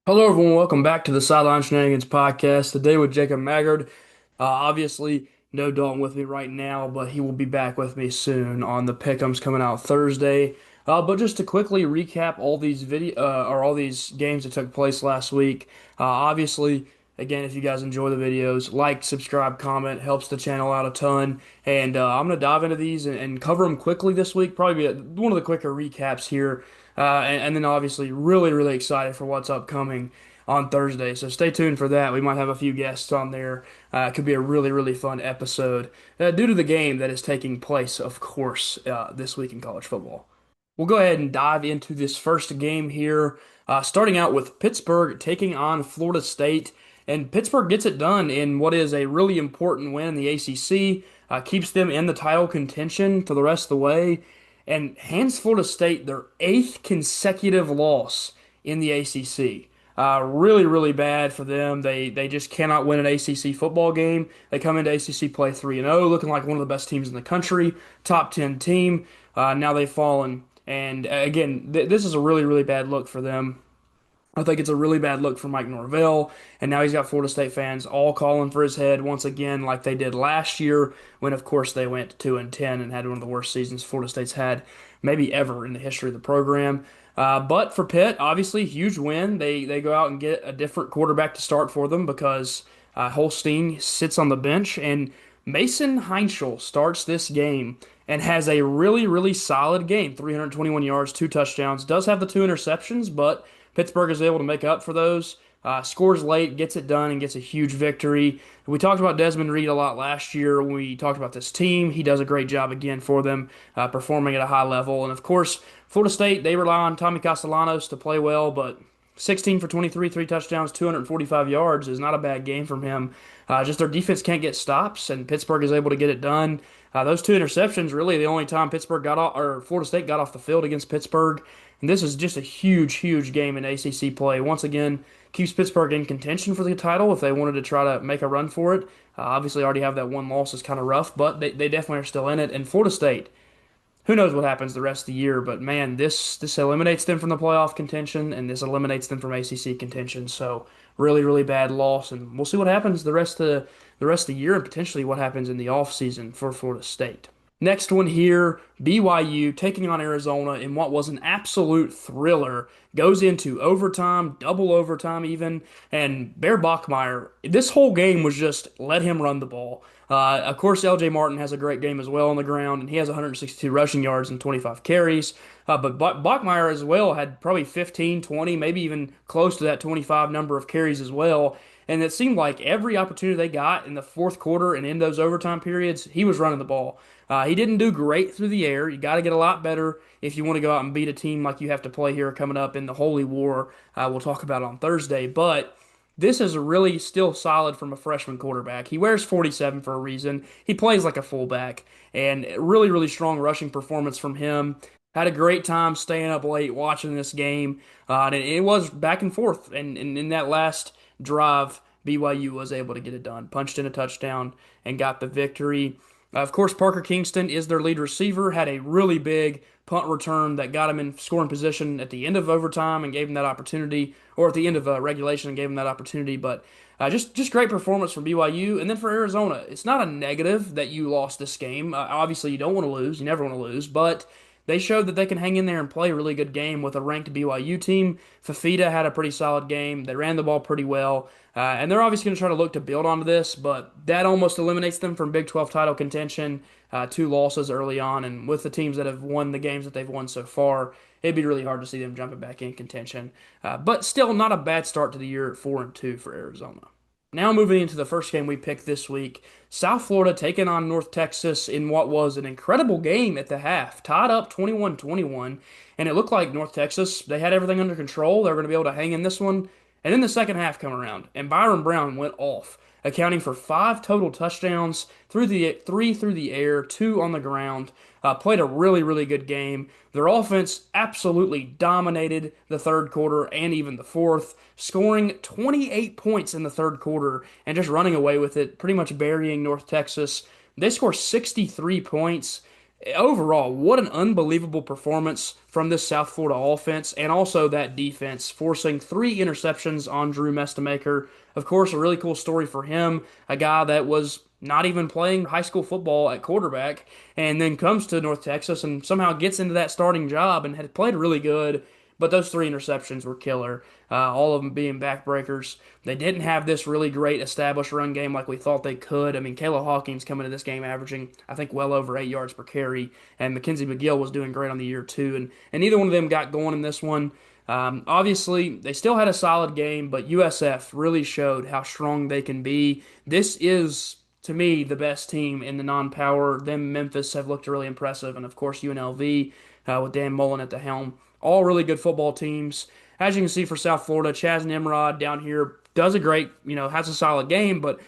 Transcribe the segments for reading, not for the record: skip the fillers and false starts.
Hello, everyone. Welcome back to the Sideline Shenanigans podcast. Today with Jacob Maggard. Obviously, no Dalton with me right now, but he will be back with me soon on the Pick'ems coming out Thursday. But just to quickly recap all these all these games that took place last week. Obviously, again, if you guys enjoy the videos, like, subscribe, comment, helps the channel out a ton. And I'm gonna dive into these and cover them quickly this week. Probably be one of the quicker recaps here. And then obviously really, really excited for what's upcoming on Thursday. So stay tuned for that. We might have a few guests on there. It could be a really, really fun episode due to the game that is taking place, of course, this week in college football. We'll go ahead and dive into this first game here, starting out with Pittsburgh taking on Florida State. And Pittsburgh gets it done in what is a really important win in the ACC, keeps them in the title contention for the rest of the way, and hands Florida State their eighth consecutive loss in the ACC. Really, really bad for them. They just cannot win an ACC football game. They come into ACC play 3-0, looking like one of the best teams in the country, top 10 team. Now they've fallen. And again, this is a really, really bad look for them. I think it's a really bad look for Mike Norvell, and now he's got Florida State fans all calling for his head once again, like they did last year, when of course they went 2-10 and had one of the worst seasons Florida State's had maybe ever in the history of the program. But for Pitt, obviously huge win. They go out and get a different quarterback to start for them because Holstein sits on the bench, and Mason Heinschel starts this game and has a really, really solid game. 321 yards, two touchdowns. Does have the two interceptions, but Pittsburgh is able to make up for those. Scores late, gets it done, and gets a huge victory. We talked about Desmond Reed a lot last year when we talked about this team. He does a great job again for them, performing at a high level. And of course, Florida State, they rely on Tommy Castellanos to play well, but 16 for 23, three touchdowns, 245 yards is not a bad game from him. Just their defense can't get stops, and Pittsburgh is able to get it done. Those two interceptions, really the only time Pittsburgh got off, or Florida State got off the field against Pittsburgh. And this is just a huge, huge game in ACC play. Once again, keeps Pittsburgh in contention for the title if they wanted to try to make a run for it. Obviously, already have that one loss is kind of rough, but they definitely are still in it. And Florida State, who knows what happens the rest of the year, but man, this eliminates them from the playoff contention, and this eliminates them from ACC contention. So really, really bad loss, and we'll see what happens the rest of the year, and potentially what happens in the offseason for Florida State. Next one here, BYU taking on Arizona in what was an absolute thriller. Goes into overtime, double overtime even, and Bear Bachmeier, this whole game was just let him run the ball. Of course, LJ Martin has a great game as well on the ground, and he has 162 rushing yards and 25 carries. But Bachmeier as well had probably 15, 20, maybe even close to that 25 number of carries as well. And it seemed like every opportunity they got in the fourth quarter and in those overtime periods, he was running the ball. He didn't do great through the air. You got to get a lot better if you want to go out and beat a team like you have to play here coming up in the Holy War. We'll talk about on Thursday. But this is really still solid from a freshman quarterback. He wears 47 for a reason. He plays like a fullback. And really, really strong rushing performance from him. Had a great time staying up late watching this game. And it was back and forth. And in that last drive, BYU was able to get it done. Punched in a touchdown and got the victory. Of course, Parker Kingston is their lead receiver, had a really big punt return that got him in scoring position at the end of overtime and gave him that opportunity, or at the end of regulation and gave him that opportunity. But just great performance from BYU. And then for Arizona, it's not a negative that you lost this game. Obviously, you don't want to lose. You never want to lose. But they showed that they can hang in there and play a really good game with a ranked BYU team. Fafita had a pretty solid game. They ran the ball pretty well. And they're obviously going to try to look to build onto this, but that almost eliminates them from Big 12 title contention. Two losses early on, and with the teams that have won the games that they've won so far, it'd be really hard to see them jumping back in contention. But still, not a bad start to the year at 4-2 for Arizona. Now moving into the first game we picked this week, South Florida taking on North Texas in what was an incredible game at the half, tied up 21-21, and it looked like North Texas, they had everything under control. They were going to be able to hang in this one. And then the second half come around, and Byron Brown went off, accounting for five total touchdowns, three through the air, two on the ground. Played a really, really good game. Their offense absolutely dominated the third quarter and even the fourth, scoring 28 points in the third quarter and just running away with it, pretty much burying North Texas. They score 63 points. Overall, what an unbelievable performance from this South Florida offense and also that defense, forcing three interceptions on Drew Mestamaker. Of course, a really cool story for him, a guy that was not even playing high school football at quarterback and then comes to North Texas and somehow gets into that starting job and had played really good. But those three interceptions were killer, all of them being backbreakers. They didn't have this really great established run game like we thought they could. I mean, Kayla Hawkins coming to this game averaging, I think, well over 8 yards per carry, and Mackenzie McGill was doing great on the year too. And neither one of them got going in this one. Obviously, they still had a solid game, but USF really showed how strong they can be. This is, to me, the best team in the non-power. Them Memphis have looked really impressive, and of course UNLV with Dan Mullen at the helm. All really good football teams. As you can see for South Florida, Chaz Nimrod down here does a great, has a solid game, but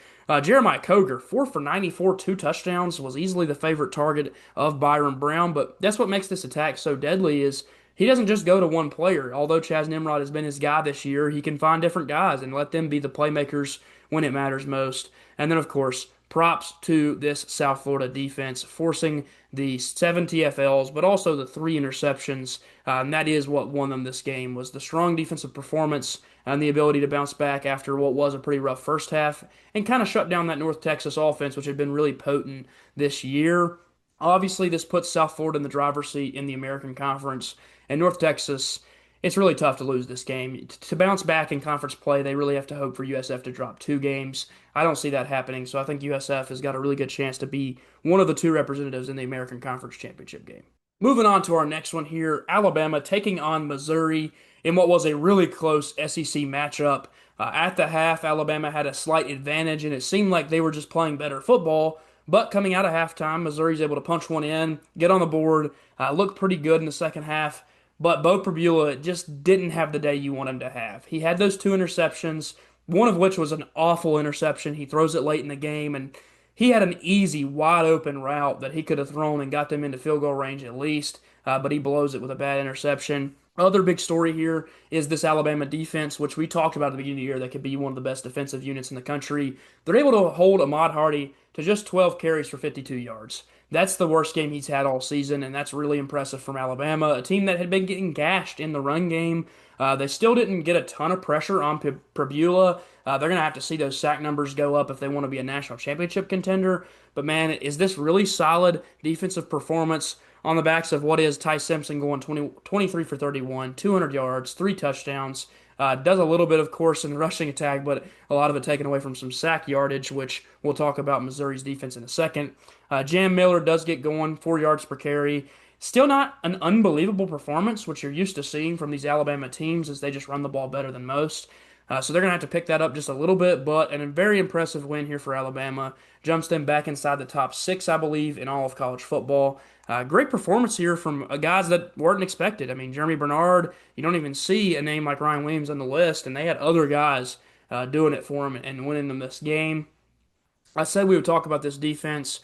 Jeremiah Koger, 4 for 94, 2 touchdowns, was easily the favorite target of Byron Brown. But that's what makes this attack so deadly is he doesn't just go to one player. Although Chaz Nimrod has been his guy this year, he can find different guys and let them be the playmakers when it matters most. And then, of course, props to this South Florida defense, forcing the 7 TFLs, but also the 3 interceptions. And that is what won them this game was the strong defensive performance and the ability to bounce back after what was a pretty rough first half and kind of shut down that North Texas offense, which had been really potent this year. Obviously, this puts South Florida in the driver's seat in the American Conference, and North Texas, it's really tough to lose this game. To bounce back in conference play, they really have to hope for USF to drop 2 games. I don't see that happening, so I think USF has got a really good chance to be one of the 2 representatives in the American Conference Championship game. Moving on to our next one here, Alabama taking on Missouri in what was a really close SEC matchup. At the half, Alabama had a slight advantage, and it seemed like they were just playing better football. But coming out of halftime, Missouri's able to punch one in, get on the board, look pretty good in the second half. But Bo Prabula just didn't have the day you want him to have. He had those 2 interceptions, one of which was an awful interception. He throws it late in the game, and he had an easy, wide open route that he could have thrown and got them into field goal range at least, but he blows it with a bad interception. Other big story here is this Alabama defense, which we talked about at the beginning of the year, that could be one of the best defensive units in the country. They're able to hold Ahmad Hardy to just 12 carries for 52 yards. That's the worst game he's had all season, and that's really impressive from Alabama, a team that had been getting gashed in the run game. They still didn't get a ton of pressure on Prabula. They're going to have to see those sack numbers go up if they want to be a national championship contender. But man, is this really solid defensive performance on the backs of what is Ty Simpson going 23 for 31, 200 yards, 3 touchdowns. Does a little bit, of course, in the rushing attack, but a lot of it taken away from some sack yardage, which we'll talk about Missouri's defense in a second. Jam Miller does get going, 4 yards per carry. Still not an unbelievable performance, which you're used to seeing from these Alabama teams, as they just run the ball better than most. So they're going to have to pick that up just a little bit, but a very impressive win here for Alabama. Jumps them back inside the top 6, I believe, in all of college football. Great performance here from guys that weren't expected. I mean, Jeremy Bernard, you don't even see a name like Ryan Williams on the list, and they had other guys doing it for them and winning them this game. I said we would talk about this defense.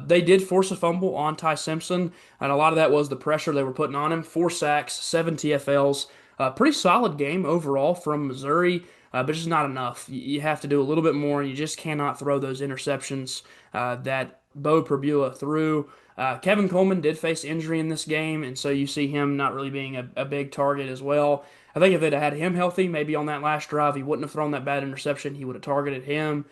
They did force a fumble on Ty Simpson, and a lot of that was the pressure they were putting on him. 4 sacks, 7 TFLs. Pretty solid game overall from Missouri, but just not enough. You have to do a little bit more, and you just cannot throw those interceptions that Bo Prabula threw. Kevin Coleman did face injury in this game, and so you see him not really being a big target as well. I think if they'd had him healthy, maybe on that last drive, he wouldn't have thrown that bad interception. He would have targeted him.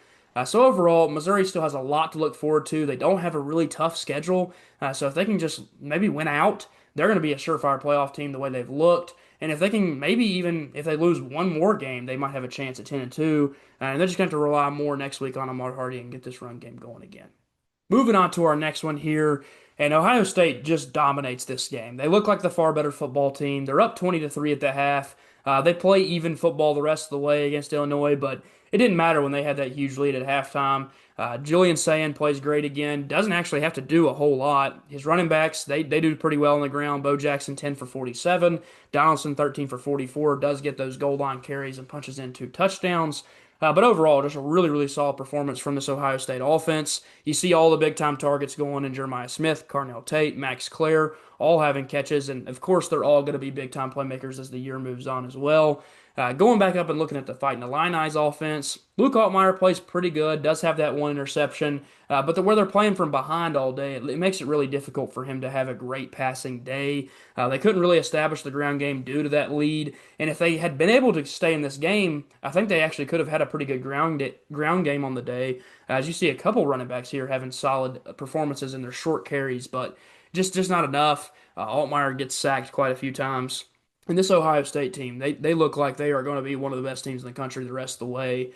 So overall, Missouri still has a lot to look forward to. They don't have a really tough schedule, so if they can just maybe win out, they're going to be a surefire playoff team the way they've looked. And if they can, maybe even if they lose one more game, they might have a chance at 10-2. And they're just going to have to rely more next week on Ahmad Hardy and get this run game going again. Moving on to our next one here, and Ohio State just dominates this game. They look like the far better football team. They're up 20-3 at the half. They play even football the rest of the way against Illinois, but it didn't matter when they had that huge lead at halftime. Julian Sayin plays great again. Doesn't actually have to do a whole lot. His running backs, they do pretty well on the ground. Bo Jackson, 10 for 47. Donaldson, 13 for 44. Does get those goal line carries and punches in 2 touchdowns. But overall, just a really, really solid performance from this Ohio State offense. You see all the big-time targets going in Jeremiah Smith, Carnell Tate, Max Clare, all having catches. And, of course, they're all going to be big-time playmakers as the year moves on as well. Going back up and looking at the Fighting Illini's offense, Luke Altmaier plays pretty good, does have that one interception, but where they're playing from behind all day, it makes it really difficult for him to have a great passing day. They couldn't really establish the ground game due to that lead, and if they had been able to stay in this game, I think they actually could have had a pretty good ground game on the day. As you see, a couple running backs here having solid performances in their short carries, but just not enough. Altmaier gets sacked quite a few times. And this Ohio State team, they look like they are going to be one of the best teams in the country the rest of the way.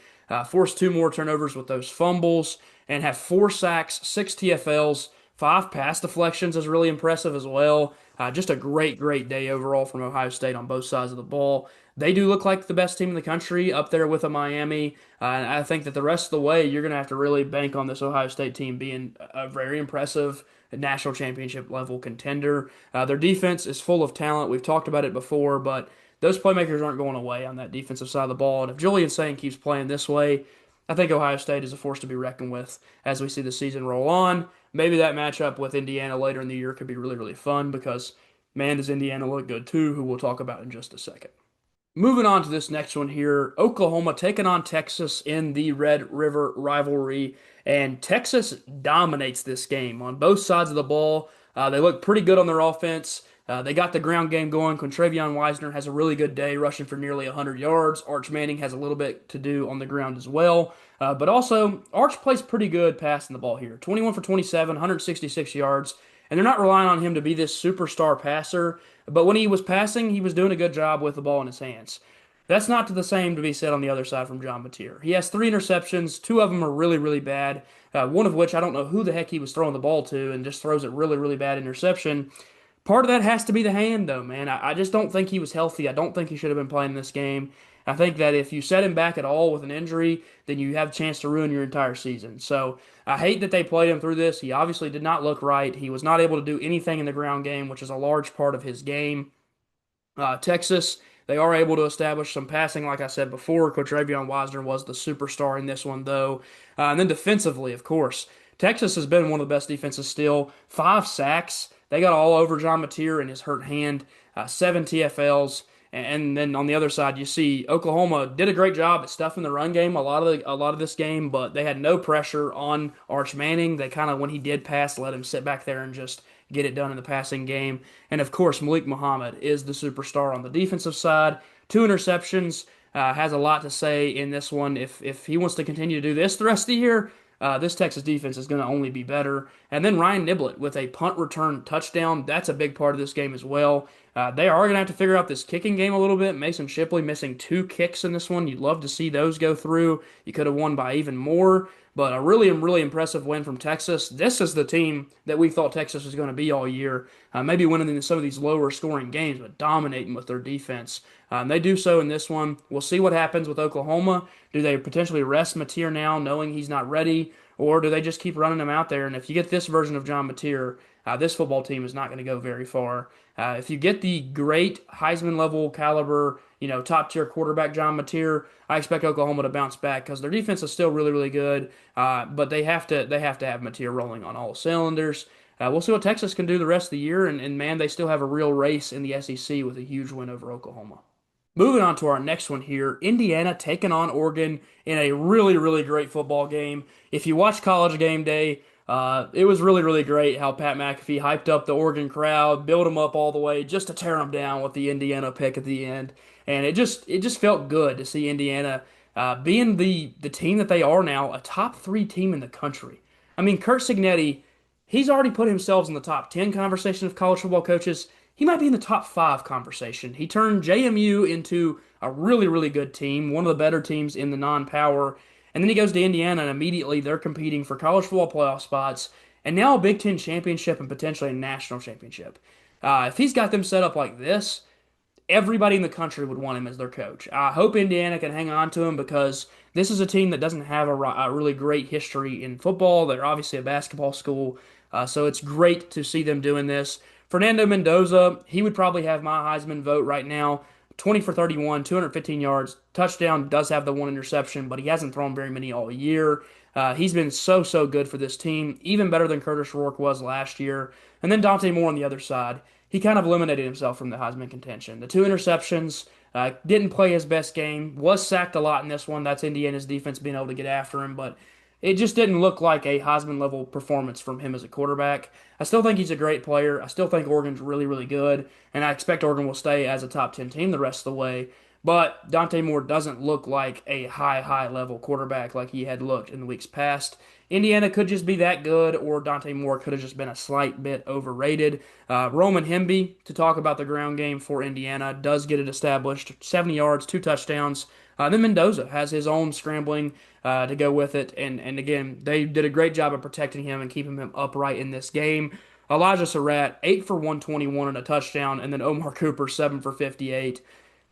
Forced two more turnovers with those fumbles and have four sacks, six TFLs, five pass deflections is really impressive as well. Just a great day overall from Ohio State on both sides of the ball. They do look like the best team in the country up there with a Miami. And I think that the rest of the way, you're going to have to really bank on this Ohio State team being a very impressive national championship level contender. Their defense is full of talent. We've talked about it before, but those playmakers aren't going away on that defensive side of the ball. And if Julian Sain keeps playing this way, I think Ohio State is a force to be reckoned with as we see the season roll on. Maybe that matchup with Indiana later in the year could be really fun because, man, does Indiana look good too, who we'll talk about in just a second. Moving on to this next one here, Oklahoma taking on Texas in the Red River rivalry, and Texas dominates this game on both sides of the ball. They look pretty good on their offense. They got the ground game going. Quintravion Wisner has a really good day, rushing for nearly 100 yards. Arch Manning has a little bit to do on the ground as well. But also, Arch plays pretty good passing the ball here. 21 for 27, 166 yards. And they're not relying on him to be this superstar passer. But when he was passing, he was doing a good job with the ball in his hands. That's not the same to be said on the other side from John Mateer. He has three interceptions. Two of them are really bad. One of which I don't know who the heck he was throwing the ball to and just throws it really bad interception. Part of that has to be the hand, though, man. I just don't think he was healthy. I don't think he should have been playing this game. I think that if you set him back at all with an injury, then you have a chance to ruin your entire season. So I hate that they played him through this. He obviously did not look right. He was not able to do anything in the ground game, which is a large part of his game. Texas, they are able to establish some passing, like I said before. Quintravion Wisner was the superstar in this one, though. And then defensively, of course, Texas has been one of the best defenses still. Five sacks. They got all over John Mateer and his hurt hand. Seven TFLs. And then on the other side, you see Oklahoma did a great job at stuffing the run game a lot of this game, but they had no pressure on Arch Manning. They kind of, when he did pass, let him sit back there and just get it done in the passing game. And of course, Malik Muhammad is the superstar on the defensive side. Two interceptions, has a lot to say in this one. If he wants to continue to do this the rest of the year, this Texas defense is going to only be better. And then Ryan Niblett with a punt return touchdown. That's a big part of this game as well. They are going to have to figure out this kicking game a little bit. Mason Shipley missing two kicks in this one. You'd love to see those go through. You could have won by even more. But a really impressive win from Texas. This is the team that we thought Texas was going to be all year. Maybe winning in some of these lower scoring games, but dominating with their defense. They do so in this one. We'll see what happens with Oklahoma. Do they potentially rest Mateer now, knowing he's not ready? Or do they just keep running him out there? And if you get this version of John Mateer, this football team is not going to go very far. If you get the great Heisman level caliber, top tier quarterback John Mateer, I expect Oklahoma to bounce back because their defense is still really good. But they have to have Mateer rolling on all cylinders. We'll see what Texas can do the rest of the year, and man, they still have a real race in the SEC with a huge win over Oklahoma. Moving on to our next one here, Indiana taking on Oregon in a really great football game. If you watch College Game Day, it was really great how Pat McAfee hyped up the Oregon crowd, built them up all the way just to tear them down with the Indiana pick at the end. And it just felt good to see Indiana being the team that they are now, a top three team in the country. I mean, Curt Cignetti, he's already put himself in the top 10 conversation of college football coaches. He might be in the top five conversation. He turned JMU into a really good team, one of the better teams in the non-power. And then he goes to Indiana, and immediately they're competing for college football playoff spots, and now a Big Ten championship and potentially a national championship. If he's got them set up like this, everybody in the country would want him as their coach. I hope Indiana can hang on to him because this is a team that doesn't have a really great history in football. They're obviously a basketball school, so it's great to see them doing this. Fernando Mendoza, he would probably have my Heisman vote right now. 20 for 31, 215 yards, touchdown, does have the one interception, but he hasn't thrown very many all year. He's been so good for this team, even better than Curtis Rourke was last year. And then Dante Moore on the other side. He kind of eliminated himself from the Heisman contention. The two interceptions, Didn't play his best game. Was sacked a lot in this one. That's Indiana's defense being able to get after him, but it just didn't look like a Heisman level performance from him as a quarterback. I still think he's a great player. I still think Oregon's really, really good, and I expect Oregon will stay as a top 10 team the rest of the way. But Dante Moore doesn't look like a high, high level quarterback like he had looked in the weeks past. Indiana could just be that good, or Dante Moore could have just been a slight bit overrated. Roman Hemby, to talk about the ground game for Indiana, does get it established. 70 yards, 2 touchdowns. Then Mendoza has his own scrambling to go with it. And again, they did a great job of protecting him and keeping him upright in this game. Elijah Surratt, 8 for 121 and a touchdown, and then Omar Cooper, 7 for 58.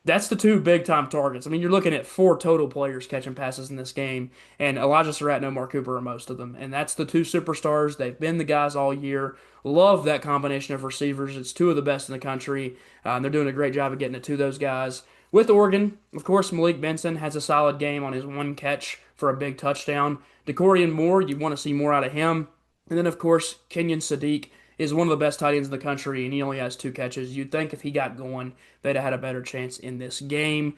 That's the two big time targets. I mean, you're looking at four total players catching passes in this game, and Elijah Surratt and Omar Cooper are most of them. And that's the two superstars. They've been the guys all year. Love that combination of receivers. It's two of the best in the country. And they're doing a great job of getting it to those guys. With Oregon, of course, Malik Benson has a solid game on his one catch for a big touchdown. DeCorian Moore, you want to see more out of him. And then, of course, Kenyon Sadiq is one of the best tight ends in the country, and he only has 2 catches. You'd think if he got going, they'd have had a better chance in this game.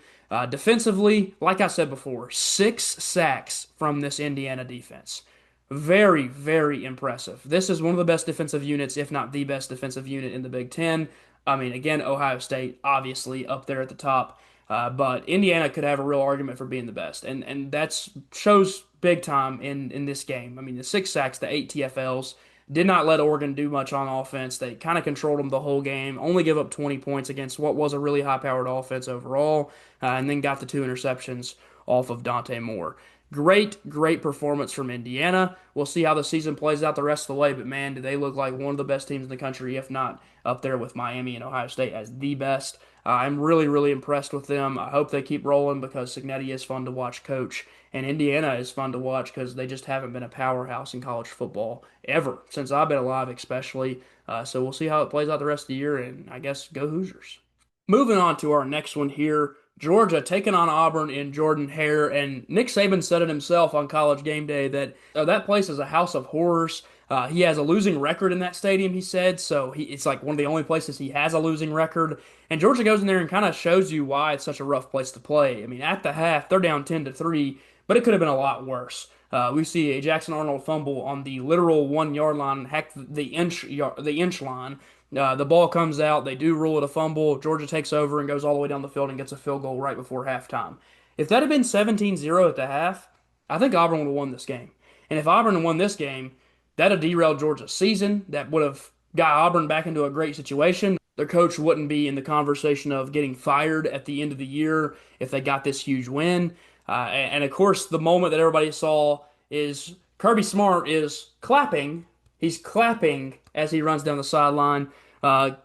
Defensively, like I said before, 6 sacks from this Indiana defense. Very, very impressive. This is one of the best defensive units, if not the best defensive unit in the Big Ten. I mean, again, Ohio State, obviously, up there at the top. But Indiana could have a real argument for being the best. And that's shows big time in this game. I mean, the 6 sacks, the 8 TFLs, did not let Oregon do much on offense. They kind of controlled them the whole game, only give up 20 points against what was a really high powered offense overall, and then got the 2 interceptions off of Dante Moore. Great, great performance from Indiana. We'll see how the season plays out the rest of the way, but man, do they look like one of the best teams in the country, if not up there with Miami and Ohio State as the best. I'm really, really impressed with them. I hope they keep rolling because Cignetti is fun to watch coach, and Indiana is fun to watch because they just haven't been a powerhouse in college football ever, since I've been alive, especially. So we'll see how it plays out the rest of the year, and I guess go Hoosiers. Moving on to our next one here. Georgia taking on Auburn in Jordan Hare, and Nick Saban said it himself on College Game Day that that place is a house of horrors. He has a losing record in that stadium, he said, so it's like one of the only places he has a losing record. And Georgia goes in there and kind of shows you why it's such a rough place to play. I mean, at the half, they're down 10-3, but it could have been a lot worse. We see a Jackson Arnold fumble on the literal 1 yard line, heck, the inch line. The ball comes out. They do rule it a fumble. Georgia takes over and goes all the way down the field and gets a field goal right before halftime. If that had been 17-0 at the half, I think Auburn would have won this game. And if Auburn had won this game, that'd have derailed Georgia's season. That would have got Auburn back into a great situation. Their coach wouldn't be in the conversation of getting fired at the end of the year if they got this huge win. And of course, the moment that everybody saw is Kirby Smart is clapping. He's clapping as he runs down the sideline.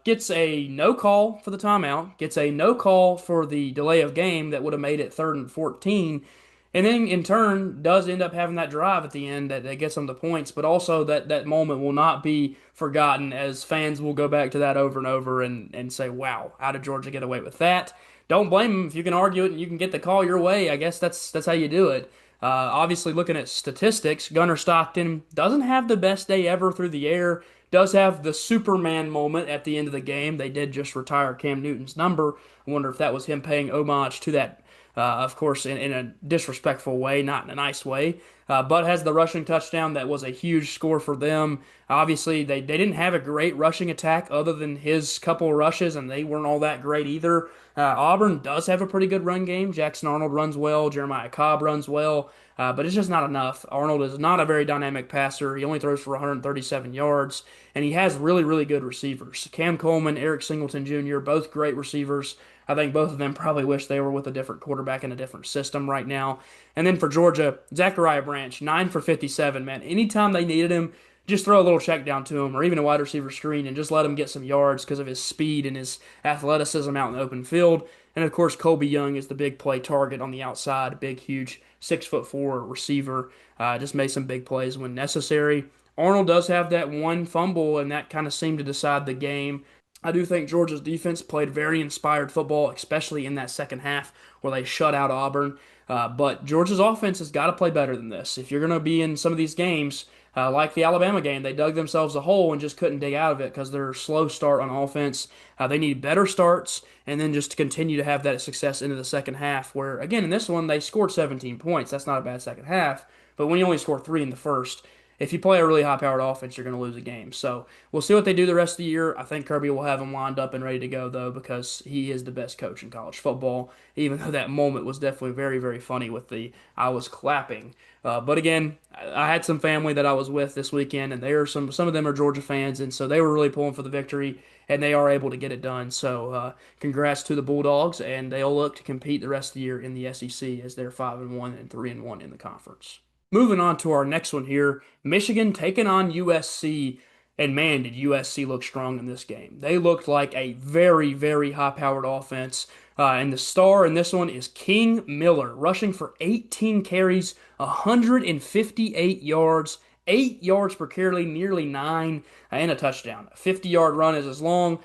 Gets a no call for the timeout, gets a no call for the delay of game that would have made it 3rd and 14, and then in turn does end up having that drive at the end that gets them the points. But also that moment will not be forgotten as fans will go back to that over and over and say, wow, how did Georgia get away with that? Don't blame them if you can argue it and you can get the call your way. I guess that's how you do it. Obviously, looking at statistics, Gunnar Stockton doesn't have the best day ever through the air. Does have the Superman moment at the end of the game. They did just retire Cam Newton's number. I wonder if that was him paying homage to that, of course, in a disrespectful way, not in a nice way. But has the rushing touchdown that was a huge score for them. Obviously, they didn't have a great rushing attack other than his couple of rushes, and they weren't all that great either. Auburn does have a pretty good run game. Jackson Arnold runs well. Jeremiah Cobb runs well. But it's just not enough. Arnold is not a very dynamic passer. He only throws for 137 yards, and he has really, really good receivers. Cam Coleman, Eric Singleton Jr., both great receivers. I think both of them probably wish they were with a different quarterback in a different system right now. And then for Georgia, Zachariah Branch, 9 for 57, man. Anytime they needed him, just throw a little check down to him or even a wide receiver screen and just let him get some yards because of his speed and his athleticism out in the open field. And of course, Colby Young is the big play target on the outside, big, huge 6'4" receiver. Just made some big plays when necessary. Arnold does have that one fumble, and that kind of seemed to decide the game. I do think Georgia's defense played very inspired football, especially in that second half where they shut out Auburn. But Georgia's offense has got to play better than this. If you're going to be in some of these games, Like the Alabama game, they dug themselves a hole and just couldn't dig out of it because their slow start on offense. They need better starts and then just to continue to have that success into the second half. Where, again, in this one, they scored 17 points. That's not a bad second half. But when you only score three in the first, if you play a really high-powered offense, you're going to lose a game. So we'll see what they do the rest of the year. I think Kirby will have them lined up and ready to go, though, because he is the best coach in college football, even though that moment was definitely very, very funny with the I was clapping. But again, I had some family that I was with this weekend, and they are some of them are Georgia fans, and so they were really pulling for the victory, and they are able to get it done. So congrats to the Bulldogs, and they'll look to compete the rest of the year in the SEC as they're 5-1 and 3-1 in the conference. Moving on to our next one here, Michigan taking on USC. And man, did USC look strong in this game. They looked like a very, very high-powered offense. And the star in this one is King Miller, rushing for 18 carries, 158 yards, 8 yards per carry, nearly nine, and a touchdown. A 50-yard run is as long.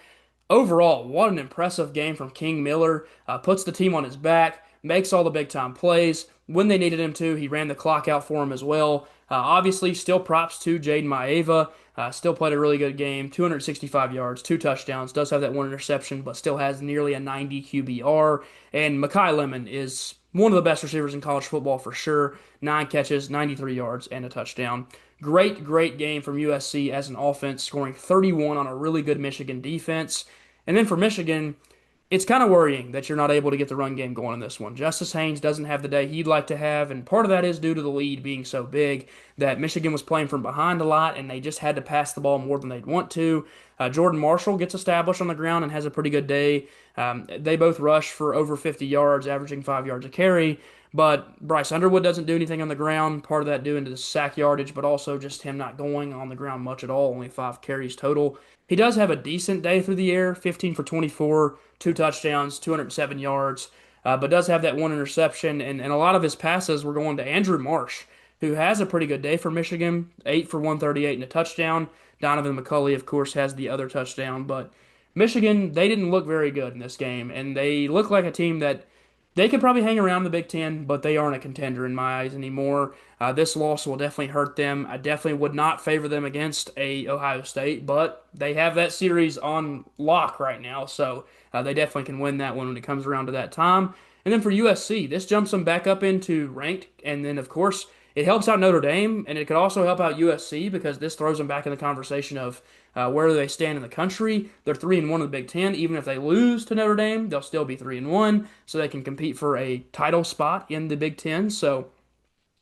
Overall, what an impressive game from King Miller. Puts the team on his back, makes all the big time plays. When they needed him to, he ran the clock out for him as well. Obviously, still props to Jaden Maeva. Still played a really good game, 265 yards, two touchdowns. Does have that one interception, but still has nearly a 90 QBR. And Makai Lemon is one of the best receivers in college football for sure. Nine catches, 93 yards, and a touchdown. Great, great game from USC as an offense, scoring 31 on a really good Michigan defense. And then for Michigan, it's kind of worrying that you're not able to get the run game going in this one. Justice Haynes doesn't have the day he'd like to have, and part of that is due to the lead being so big that Michigan was playing from behind a lot, and they just had to pass the ball more than they'd want to. Jordan Marshall gets established on the ground and has a pretty good day. They both rush for over 50 yards, averaging 5 yards a carry. But Bryce Underwood doesn't do anything on the ground. Part of that due into the sack yardage, but also just him not going on the ground much at all. Only 5 carries total. He does have a decent day through the air, 15 for 24, two touchdowns, 207 yards, but does have that one interception. And a lot of his passes were going to Andrew Marsh, who has a pretty good day for Michigan, 8 for 138 and a touchdown. Donovan McCulley, of course, has the other touchdown. But Michigan, they didn't look very good in this game, and they look like a team that they could probably hang around the Big Ten, but they aren't a contender in my eyes anymore. This loss will definitely hurt them. I definitely would not favor them against a Ohio State, but they have that series on lock right now, so they definitely can win that one when it comes around to that time. And then for USC, this jumps them back up into ranked, and then of course it helps out Notre Dame, and it could also help out USC because this throws them back in the conversation of where do they stand in the country. They're 3-1 in the Big Ten. Even if they lose to Notre Dame, they'll still be 3-1, so they can compete for a title spot in the Big Ten. So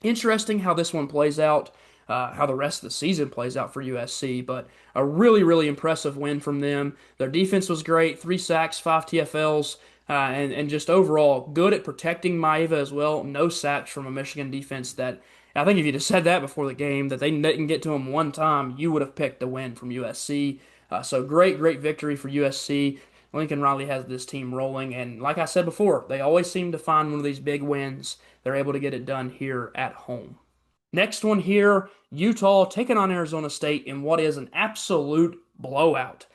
interesting how this one plays out, how the rest of the season plays out for USC. But a really, really impressive win from them. Their defense was great, 3 sacks, 5 TFLs. And just overall good at protecting Maeva as well. No sacks from a Michigan defense that I think if you'd have said that before the game, that they didn't get to him one time, you would have picked the win from USC. So great, great victory for USC. Lincoln Riley has this team rolling, and like I said before, they always seem to find one of these big wins. They're able to get it done here at home. Next one here, Utah taking on Arizona State in what is an absolute blowout.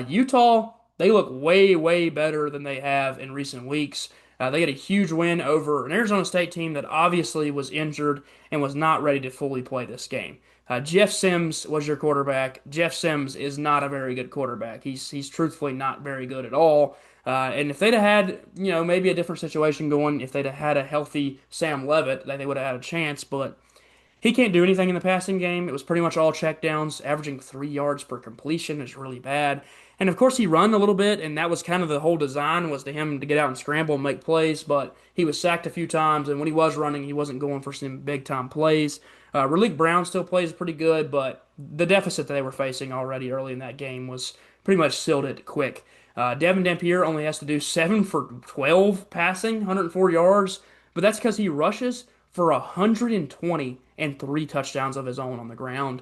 Utah, they look way, way better than they have in recent weeks. They get a huge win over an Arizona State team that obviously was injured and was not ready to fully play this game. Jeff Sims was your quarterback. Jeff Sims is not a very good quarterback. He's truthfully not very good at all. And if they'd have had, maybe a different situation going, if they'd have had a healthy Sam Levitt, they would have had a chance. But he can't do anything in the passing game. It was pretty much all checkdowns, averaging 3 yards per completion is really bad. And of course, he run a little bit, and that was kind of the whole design was to him to get out and scramble and make plays. But he was sacked a few times, and when he was running, he wasn't going for some big time plays. Raleek Brown still plays pretty good, but the deficit that they were facing already early in that game was pretty much sealed it quick. Devin Dampier only has to do 7 for 12 passing, 104 yards, but that's because he rushes for 120 and 3 touchdowns of his own on the ground.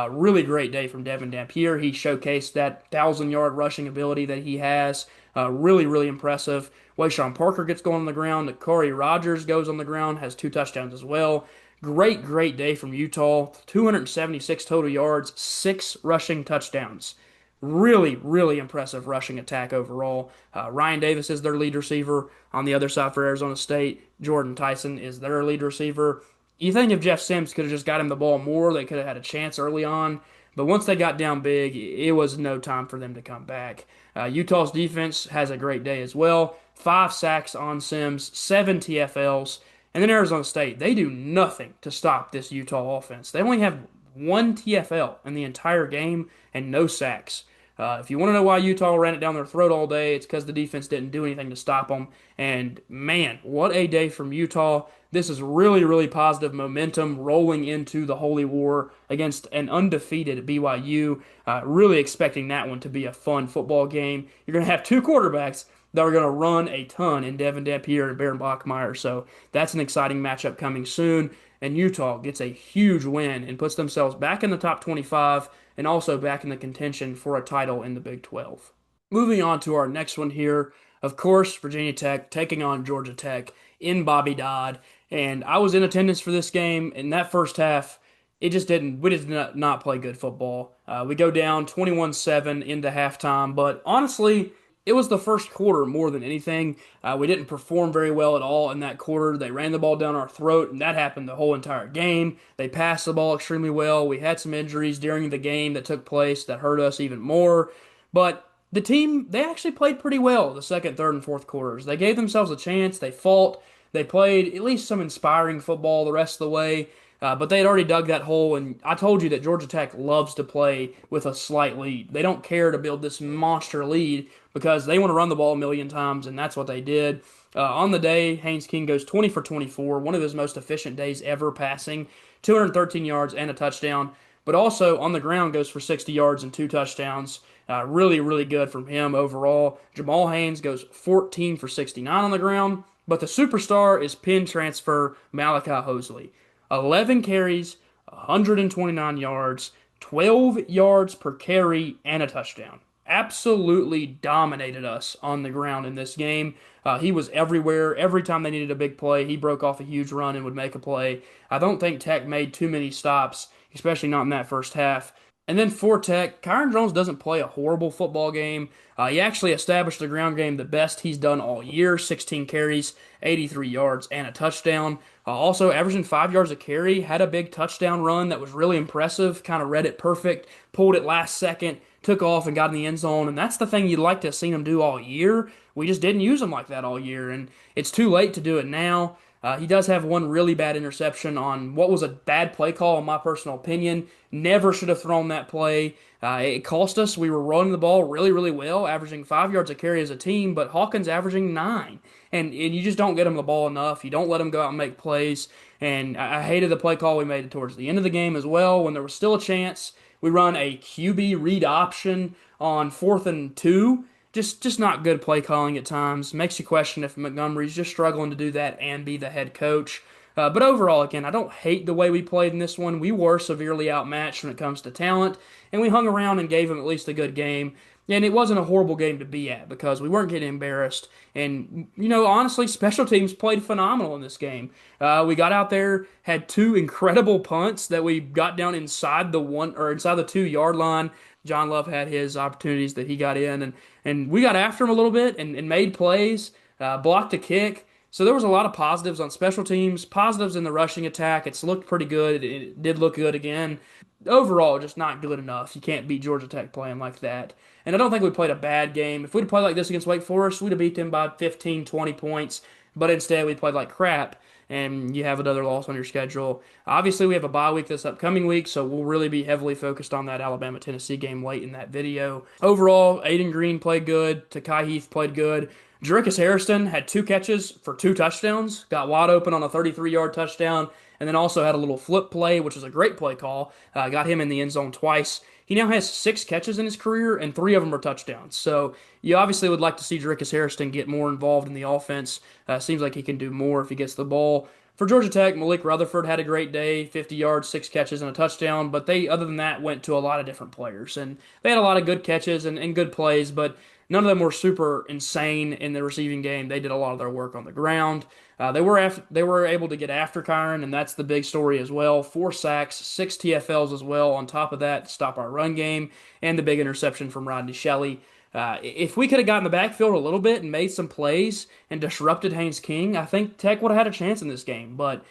Really great day from Devin Dampier. He showcased that 1,000-yard rushing ability that he has. Really, really impressive. Wayshawn Parker gets going on the ground. Corey Rogers goes on the ground, has 2 touchdowns as well. Great, great day from Utah. 276 total yards, 6 rushing touchdowns. Really, really impressive rushing attack overall. Ryan Davis is their lead receiver. On the other side for Arizona State, Jordan Tyson is their lead receiver. You think if Jeff Sims could have just got him the ball more, they could have had a chance early on. But once they got down big, it was no time for them to come back. Utah's defense has a great day as well. 5 sacks on Sims, 7 TFLs. And then Arizona State, they do nothing to stop this Utah offense. They only have 1 TFL in the entire game and no sacks. If you want to know why Utah ran it down their throat all day, it's because the defense didn't do anything to stop them. And man, what a day from Utah. This is really, really positive momentum rolling into the Holy War against an undefeated BYU. Really expecting that one to be a fun football game. You're going to have two quarterbacks that are going to run a ton in Devin Dampier and Baron Bachmeier. So that's an exciting matchup coming soon. And Utah gets a huge win and puts themselves back in the top 25 and also back in the contention for a title in the Big 12. Moving on to our next one here. Of course, Virginia Tech taking on Georgia Tech in Bobby Dodd. And I was in attendance for this game. In that first half, we did not play good football. We go down 21-7 into halftime. But honestly, it was the first quarter more than anything. We didn't perform very well at all in that quarter. They ran the ball down our throat, and that happened the whole entire game. They passed the ball extremely well. We had some injuries during the game that took place that hurt us even more. But the team, they actually played pretty well the second, third, and fourth quarters. They gave themselves a chance. They fought. They played at least some inspiring football the rest of the way. But they had already dug that hole, and I told you that Georgia Tech loves to play with a slight lead. They don't care to build this monster lead because they want to run the ball a million times, and that's what they did. On the day, Haynes King goes 20 for 24, one of his most efficient days ever passing, 213 yards and a touchdown, but also on the ground goes for 60 yards and 2 touchdowns. Really, really good from him overall. Jamal Haynes goes 14 for 69 on the ground, but the superstar is Penn transfer Malachi Hosley. 11 carries, 129 yards, 12 yards per carry, and a touchdown. Absolutely dominated us on the ground in this game. He was everywhere. Every time they needed a big play, he broke off a huge run and would make a play. I don't think Tech made too many stops, especially not in that first half. And then for Tech, Kyron Jones doesn't play a horrible football game. He actually established the ground game the best he's done all year, 16 carries, 83 yards, and a touchdown. Also averaging 5 yards a carry, had a big touchdown run that was really impressive, kind of read it perfect, pulled it last second, took off and got in the end zone. And that's the thing you'd like to have seen him do all year. We just didn't use him like that all year, and it's too late to do it now. He does have one really bad interception on what was a bad play call, in my personal opinion. Never should have thrown that play. It cost us. We were running the ball really, really well, averaging 5 yards a carry as a team, but Hawkins averaging 9. And you just don't get him the ball enough. You don't let him go out and make plays. And I hated the play call we made towards the end of the game as well. When there was still a chance, we run a QB read option on 4th and 2. Just not good play calling at times. Makes you question if Montgomery's just struggling to do that and be the head coach. But overall, again, I don't hate the way we played in this one. We were severely outmatched when it comes to talent, and we hung around and gave them at least a good game. And it wasn't a horrible game to be at because we weren't getting embarrassed. And, honestly, special teams played phenomenal in this game. We got out there, had 2 incredible punts that we got down inside the inside the 2 yard line. John Love had his opportunities that he got in, and we got after him a little bit and made plays, blocked a kick. So there was a lot of positives on special teams, positives in the rushing attack. It's looked pretty good. It did look good again. Overall, just not good enough. You can't beat Georgia Tech playing like that. And I don't think we played a bad game. If we'd played like this against Wake Forest, we'd have beat them by 15, 20 points. But instead, we played like crap, and you have another loss on your schedule. Obviously, we have a bye week this upcoming week, so we'll really be heavily focused on that Alabama-Tennessee game late in that video. Overall, Aiden Green played good. Takai Heath played good. Jerickis Harrison had 2 catches for 2 touchdowns, got wide open on a 33-yard touchdown, and then also had a little flip play, which was a great play call. Got him in the end zone twice. He now has 6 catches in his career, and 3 of them are touchdowns. So you obviously would like to see Jerickis Harrison get more involved in the offense. Seems like he can do more if he gets the ball. For Georgia Tech, Malik Rutherford had a great day, 50 yards, 6 catches, and a touchdown. But they, other than that, went to a lot of different players. And they had a lot of good catches and good plays, but none of them were super insane in the receiving game. They did a lot of their work on the ground. They were able to get after Kyron, and that's the big story as well. 4 sacks, 6 TFLs as well. On top of that, to stop our run game, and the big interception from Rodney Shelley. If we could have gotten the backfield a little bit and made some plays and disrupted Haynes King, I think Tech would have had a chance in this game. But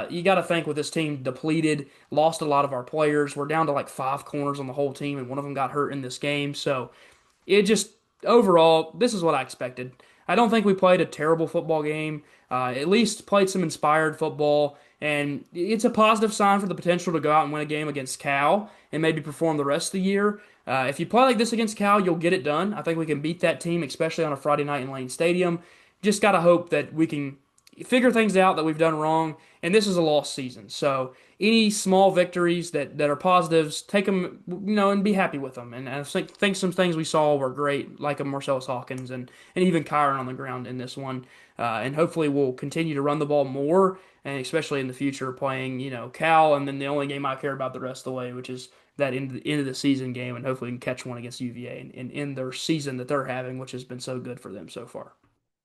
you got to think with this team depleted, lost a lot of our players. We're down to like five corners on the whole team, and one of them got hurt in this game. So it just overall, this is what I expected. I don't think we played a terrible football game. At least played some inspired football, and it's a positive sign for the potential to go out and win a game against Cal and maybe perform the rest of the year. If you play like this against Cal, you'll get it done. I think we can beat that team, especially on a Friday night in Lane Stadium. Just got to hope that we can figure things out that we've done wrong. And this is a lost season. So any small victories that are positives, take them, and be happy with them. And I think some things we saw were great, like a Marcellus Hawkins and even Kyron on the ground in this one. And hopefully we'll continue to run the ball more, and especially in the future playing, Cal, and then the only game I care about the rest of the way, which is that end of the season game, and hopefully we can catch one against UVA and end their season that they're having, which has been so good for them so far.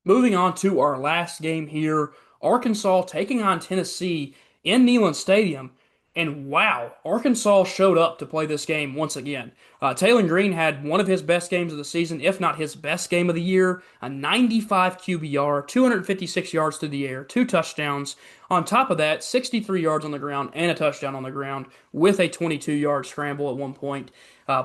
Moving on to our last game here, Arkansas taking on Tennessee in Neyland Stadium. And wow, Arkansas showed up to play this game once again. Taylor Green had one of his best games of the season, if not his best game of the year. A 95 QBR, 256 yards through the air, two touchdowns. On top of that, 63 yards on the ground and a touchdown on the ground with a 22-yard scramble at one point.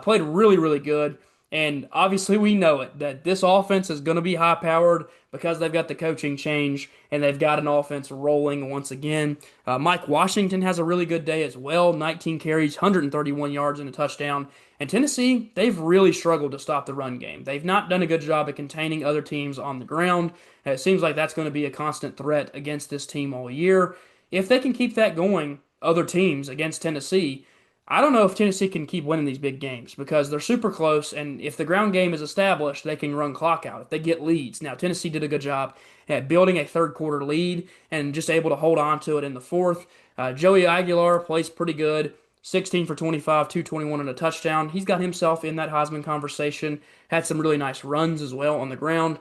Played really, really good. And obviously, we know it that this offense is going to be high powered because they've got the coaching change and they've got an offense rolling once again. Mike Washington has a really good day as well, 19 carries, 131 yards, and a touchdown. And Tennessee, they've really struggled to stop the run game. They've not done a good job at containing other teams on the ground. And it seems like that's going to be a constant threat against this team all year. If they can keep that going, other teams against Tennessee, I don't know if Tennessee can keep winning these big games because they're super close, and if the ground game is established, they can run clock out if they get leads. Now, Tennessee did a good job at building a third quarter lead and just able to hold on to it in the fourth. Joey Aguilar plays pretty good, 16 for 25, 221 and a touchdown. He's got himself in that Heisman conversation, had some really nice runs as well on the ground.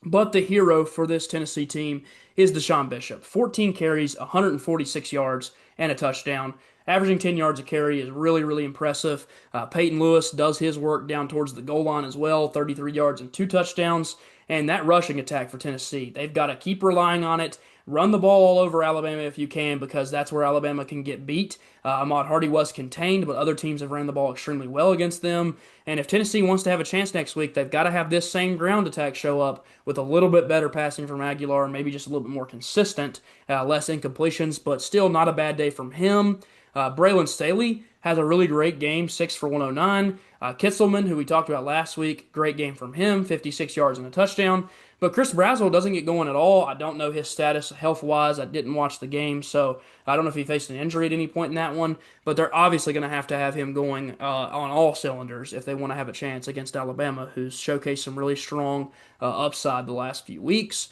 But the hero for this Tennessee team is Deshaun Bishop. 14 carries, 146 yards, and a touchdown. Averaging 10 yards a carry is really, really impressive. Peyton Lewis does his work down towards the goal line as well, 33 yards and two touchdowns. And that rushing attack for Tennessee, they've got to keep relying on it. Run the ball all over Alabama if you can, because that's where Alabama can get beat. Ahmad Hardy was contained, but other teams have ran the ball extremely well against them. And if Tennessee wants to have a chance next week, they've got to have this same ground attack show up with a little bit better passing from Aguilar and maybe just a little bit more consistent, less incompletions, but still not a bad day from him. Braylon Staley has a really great game, 6 for 109. Kitzelman, who we talked about last week, great game from him, 56 yards and a touchdown. But Chris Brazzell doesn't get going at all. I don't know his status health-wise. I didn't watch the game, so I don't know if he faced an injury at any point in that one. But they're obviously going to have him going on all cylinders if they want to have a chance against Alabama, who's showcased some really strong upside the last few weeks.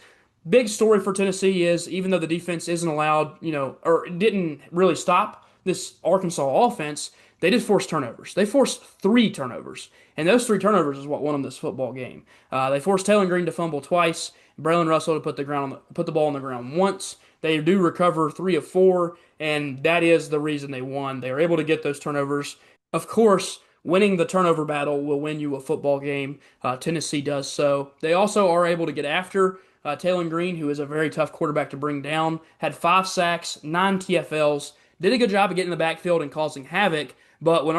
Big story for Tennessee is even though the defense isn't allowed, or didn't really stop this Arkansas offense, they did force turnovers. They forced three turnovers, and those three turnovers is what won them this football game. They forced Taylor Green to fumble twice, Braylon Russell to put the ball on the ground once. They do recover three of four, and that is the reason they won. They were able to get those turnovers. Of course, winning the turnover battle will win you a football game. Tennessee does so. They also are able to get after Taylor Green, who is a very tough quarterback to bring down. Had 5 sacks, 9 TFLs. Did a good job of getting in the backfield and causing havoc, but when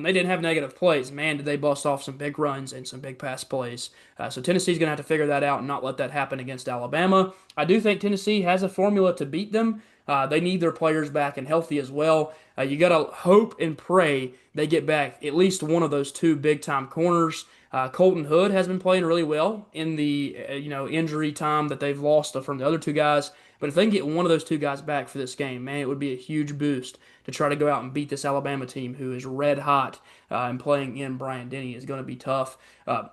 they didn't have negative plays, man, did they bust off some big runs and some big pass plays. So Tennessee's going to have to figure that out and not let that happen against Alabama. I do think Tennessee has a formula to beat them. They need their players back and healthy as well. You got to hope and pray they get back at least one of those two big-time corners. Colton Hood has been playing really well in the injury time that they've lost from the other two guys. But if they can get one of those two guys back for this game, man, it would be a huge boost to try to go out and beat this Alabama team who is red hot and playing in Bryant-Denny is going to be tough.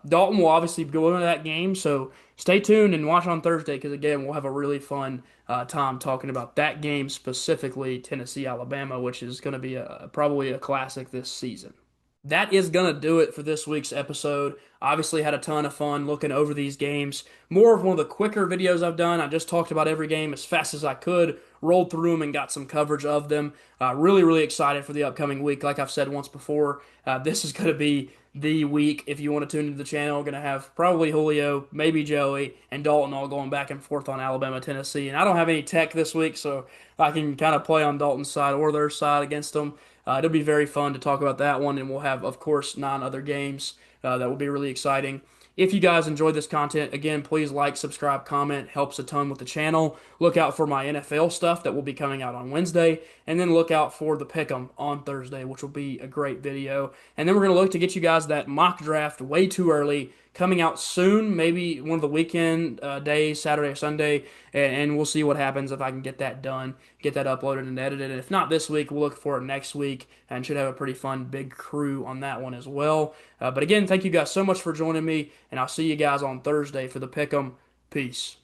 Dalton will obviously go into that game, so stay tuned and watch on Thursday because, again, we'll have a really fun time talking about that game specifically, Tennessee-Alabama, which is going to be probably a classic this season. That is going to do it for this week's episode Obviously, had a ton of fun looking over these games. More of one of the quicker videos I've done. I just talked about every game as fast as I could, rolled through them, and got some coverage of them. Really, really excited for the upcoming week. Like I've said once before, this is going to be the week. If you want to tune into the channel, going to have probably Julio, maybe Joey, and Dalton all going back and forth on Alabama, Tennessee. And I don't have any tech this week, so I can kind of play on Dalton's side or their side against them. It'll be very fun to talk about that one, and we'll have, of course, 9 other games that will be really exciting. If you guys enjoyed this content, again, please like, subscribe, comment. Helps a ton with the channel. Look out for my NFL stuff that will be coming out on Wednesday. And then look out for the Pick'em on Thursday, which will be a great video. And then we're going to look to get you guys that mock draft way too early coming out soon, maybe one of the weekend days, Saturday or Sunday, and we'll see what happens if I can get that done, get that uploaded and edited. And if not this week, we'll look for it next week and should have a pretty fun big crew on that one as well. But again, thank you guys so much for joining me, and I'll see you guys on Thursday for the Pick'em. Peace.